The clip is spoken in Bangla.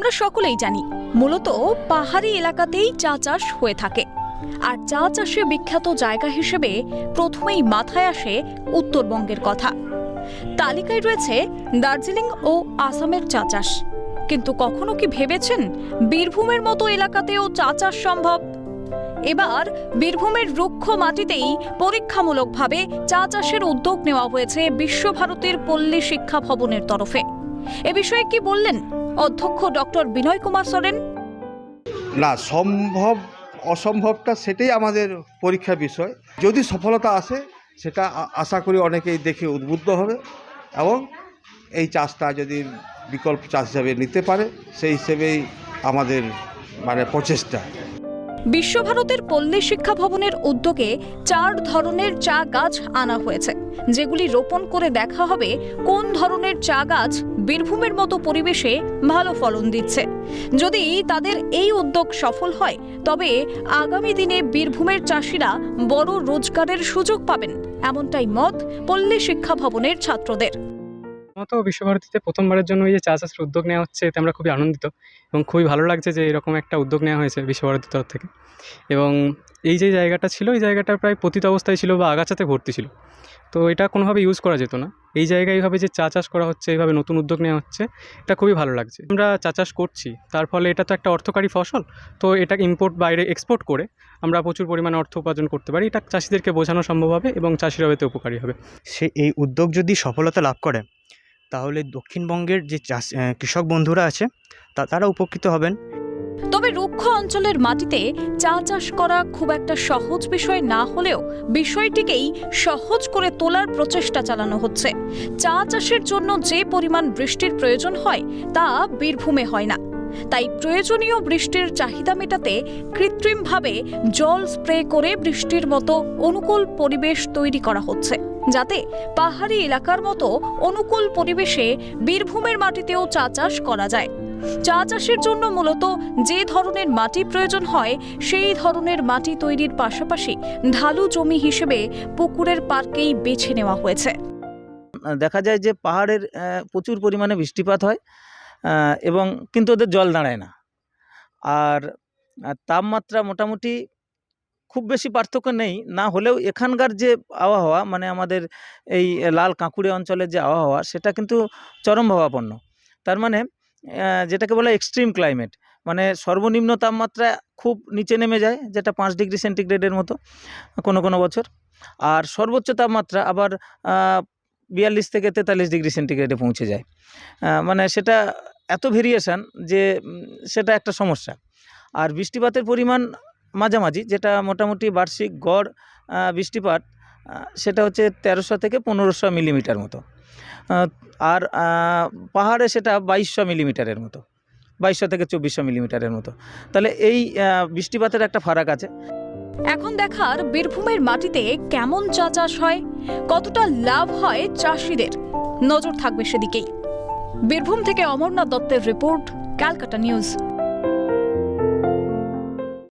আমরা সকলেই জানি মূলত পাহাড়ি এলাকাতেই চা চাষ হয়ে থাকে। আর চা চাষে বিখ্যাত জায়গা হিসেবে প্রথমেই মাথায় আসে উত্তরবঙ্গের কথা। তালিকায় রয়েছে দার্জিলিং ও আসামের চা চাষ। কিন্তু কখনো কি ভেবেছেন বীরভূমের মতো এলাকাতেও চা চাষ সম্ভব? এবার বীরভূমের রুক্ষ মাটিতেই পরীক্ষামূলকভাবে চা চাষের উদ্যোগ নেওয়া হয়েছে বিশ্বভারতীর পল্লী শিক্ষা ভবনের তরফে। এ বিষয়ে কি বললেন অধ্যক্ষ ডক্টর বিনয় কুমার সরেন? না, সম্ভব অসম্ভবটা সেটাই আমাদের পরীক্ষার বিষয়। যদি সফলতা আসে সেটা আশা করি অনেকেই দেখে উদ্বুদ্ধ হবে এবং এই চাষটা যদি বিকল্প চাষ হিসাবে নিতে পারে সেই হিসেবেই আমাদের প্রচেষ্টা। বিশ্বভারতের পল্লী শিক্ষা ভবনের উদ্যোগে 4 ধরনের চা গাছ আনা হয়েছে, যেগুলি রোপণ করে দেখা হবে কোন ধরনের চা গাছ বীরভূমের মতো পরিবেশে ভালো ফলন দিচ্ছে। যদি তাদের এই উদ্যোগ সফল হয় তবে আগামী দিনে বীরভূমের চাষিরা বড় রোজগারের সুযোগ পাবেন, এমনটাই মত পল্লী শিক্ষা ভবনের ছাত্রদের। মতো বিশ্বভারতীতে প্রথমবারের জন্য এই যে চা চাষের উদ্যোগ নেওয়া হচ্ছে এতে আমরা খুবই আনন্দিত এবং খুবই ভালো লাগছে যে এরকম একটা উদ্যোগ নেওয়া হয়েছে বিশ্বভারতীর তরফ থেকে। এবং এই যে জায়গাটা ছিল, এই জায়গাটা প্রায় পতিত অবস্থায় ছিল বা আগাছাতে ভর্তি ছিল, তো এটা কোনোভাবে ইউজ করা যেত না। এই জায়গায় এইভাবে যে চা চাষ করা হচ্ছে, এইভাবে নতুন উদ্যোগ নেওয়া হচ্ছে, এটা খুবই ভালো লাগছে। আমরা চা চাষ করছি, তার ফলে এটা তো একটা অর্থকারী ফসল, তো এটা ইম্পোর্ট বাইরে এক্সপোর্ট করে আমরা প্রচুর পরিমাণে অর্থ উপার্জন করতে পারি। এটা চাষিদেরকে বোঝানো সম্ভব হবে এবং চাষিরাও এতে উপকারী হবে। এই উদ্যোগ যদি সফলতা লাভ করে তাহলে দক্ষিণবঙ্গের যে কৃষক বন্ধুরা আছে তারা উপকৃত হবেন। তবে রুক্ষ অঞ্চলের মাটিতে চা চাষ করা খুব একটা সহজ বিষয় না হলেও বিষয়টিকেই সহজ করে তোলার প্রচেষ্টা চালানো হচ্ছে। চা চাষের জন্য যে পরিমাণ বৃষ্টির প্রয়োজন হয় তা বীরভূমে হয় না। তাই প্রয়োজনীয় বৃষ্টির চাহিদা মেটাতে কৃত্রিমভাবে জল স্প্রে করে বৃষ্টির মতো অনুকূল পরিবেশ তৈরি করা হচ্ছে, যাতে পাহাড়ি এলাকার মতো অনুকূল পরিবেশে বীরভূমের মাটিতেও চা চাষ করা যায়। চা চাষের জন্য মূলত যে ধরনের মাটি প্রয়োজন হয় সেই ধরনের মাটি তৈরির পাশাপাশি ঢালু জমি হিসেবে পুকুরের পার্কেই বেছে নেওয়া হয়েছে। দেখা যায় যে পাহাড়ের প্রচুর পরিমাণে বৃষ্টিপাত হয় এবং কিন্তু ওদের জল দাঁড়ায় না। আর তাপমাত্রা মোটামুটি খুব বেশি পার্থক্য নেই, না হলেও এখানকার যে আবহাওয়া আমাদের এই লাল কাঁকুড়ে অঞ্চলের যে আবহাওয়া সেটা কিন্তু চরমভাবাপন্ন। তার যেটাকে বলে এক্সট্রিম ক্লাইমেট, সর্বনিম্ন তাপমাত্রা খুব নিচে নেমে যায়, যেটা 5 ডিগ্রি সেন্টিগ্রেডের মতো কোনো বছর। আর সর্বোচ্চ তাপমাত্রা আবার 42 থেকে 43 ডিগ্রি সেন্টিগ্রেডে পৌঁছে যায়। সেটা এত ভেরিয়েশন যে সেটা একটা সমস্যা। আর বৃষ্টিপাতের পরিমাণ মাঝামাঝি, যেটা মোটামুটি বার্ষিক গড় বৃষ্টিপাত সেটা হচ্ছে 1300 থেকে 1500 মিলিমিটার মতো। আর পাহাড়ে সেটা 2200 মিলিমিটারের মতো, 2200 থেকে 2400 মিলিমিটারের মতো। তাহলে এই বৃষ্টিপাতের একটা ফারাক আছে। এখন দেখার বীরভূমের মাটিতে কেমন চা চাষ হয়, কতটা লাভ হয় চাষিদের, নজর থাকবে সেদিকেই। বীরভূম থেকে অমরনাথ দত্তের রিপোর্ট, ক্যালকাটা নিউজ।